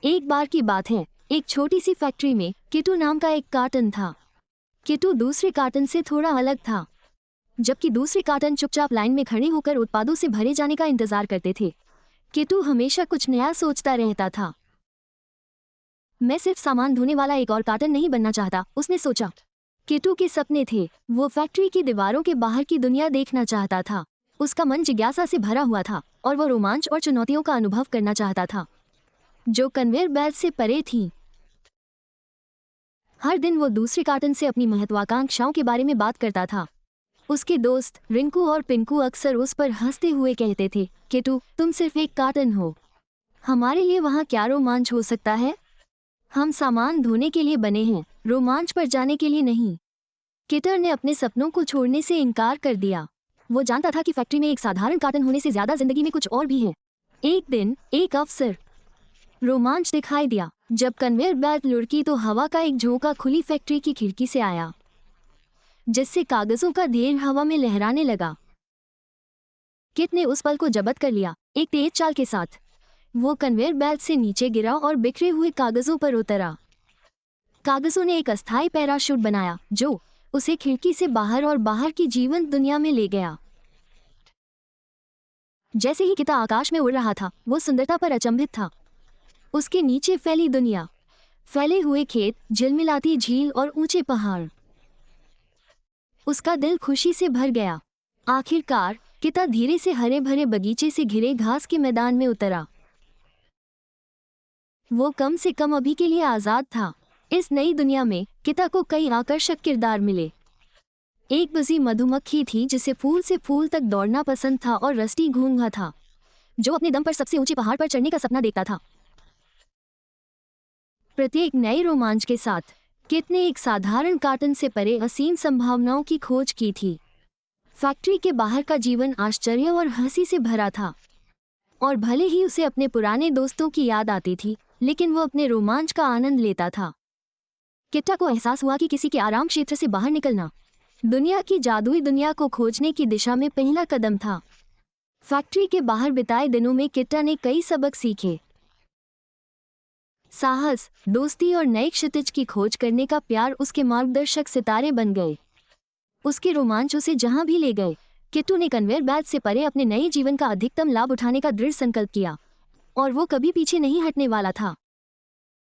एक बार की बात है, एक छोटी सी फैक्ट्री में किटू नाम का एक कार्टन था। किटू दूसरे कार्टन से थोड़ा अलग था। जबकि दूसरे कार्टन चुपचाप लाइन में खड़े होकर उत्पादों से भरे जाने का इंतजार करते थे, किटू हमेशा कुछ नया सोचता रहता था। मैं सिर्फ सामान धोने वाला एक और कार्टन नहीं बनना चाहता, उसने सोचा। किटू के सपने थे, वो फैक्ट्री की दीवारों के बाहर की दुनिया देखना चाहता था। उसका मन जिज्ञासा से भरा हुआ था और वो रोमांच और चुनौतियों का अनुभव करना चाहता था जो कन्वेयर बेल्ट से परे थी। हर दिन वो दूसरे कार्टन से अपनी महत्वाकांक्षाओं के बारे में बात करता था। उसके दोस्त रिंकू और पिंकू अक्सर उस पर हंसते हुए कहते थे, किटू तुम सिर्फ एक कार्टन हो, हमारे लिए वहाँ क्या रोमांच हो सकता है? हम सामान धोने के लिए बने हैं, रोमांच पर जाने के लिए नहीं। किटर ने अपने सपनों को छोड़ने से इनकार कर दिया। वो जानता था कि फैक्ट्री में एक साधारण कार्टन होने से ज्यादा जिंदगी में कुछ और भी है। एक दिन एक अवसर, रोमांच दिखाई दिया। जब कन्वेयर बेल्ट लुढ़की तो हवा का एक झोंका खुली फैक्ट्री की खिड़की से आया, जिससे कागजों का ढेर हवा में लहराने लगा। किट ने उस पल को जब्त कर लिया। एक तेज चाल के साथ वो कन्वेयर बेल्ट से नीचे गिरा और बिखरे हुए कागजों पर उतरा। कागजों ने एक अस्थायी पैराशूट बनाया जो उसे खिड़की से बाहर और बाहर की जीवंत दुनिया में ले गया। जैसे ही किटा आकाश में उड़ रहा था, वो सुंदरता पर अचंभित था। उसके नीचे फैली दुनिया, फैले हुए खेत, झिलमिलाती झील और ऊंचे पहाड़। उसका दिल खुशी से भर गया। आखिरकार किटा धीरे से हरे भरे बगीचे से घिरे घास के मैदान में उतरा। वो कम से कम अभी के लिए आजाद था। इस नई दुनिया में किटा को कई आकर्षक किरदार मिले। एक बजी मधुमक्खी थी जिसे फूल से फूल तक दौड़ना पसंद था, और रस्टी घोंघा था जो अपने दम पर सबसे ऊंचे पहाड़ पर चढ़ने का सपना देखता था। प्रत्येक नए रोमांच के साथ किट ने एक साधारण कार्टन से परे असीम संभावनाओं की खोज की थी। फैक्ट्री के बाहर का जीवन आश्चर्य और हंसी से भरा था, और भले ही उसे अपने पुराने दोस्तों की याद आती थी, लेकिन वो अपने रोमांच का आनंद लेता था। किट्टा को एहसास हुआ कि किसी के आराम क्षेत्र से बाहर निकलना दुनिया की जादुई दुनिया को खोजने की दिशा में पहला कदम था। फैक्ट्री के बाहर बिताए दिनों में किट्टा ने कई सबक सीखे। साहस, दोस्ती और नए क्षितिज की खोज करने का प्यार उसके मार्गदर्शक सितारे बन गए। उसके रोमांच उसे जहां भी ले गए, किट्टू ने कन्वेयर बेल्ट से परे अपने नए जीवन का अधिकतम लाभ उठाने का दृढ़ संकल्प किया, और वो कभी पीछे नहीं हटने वाला था।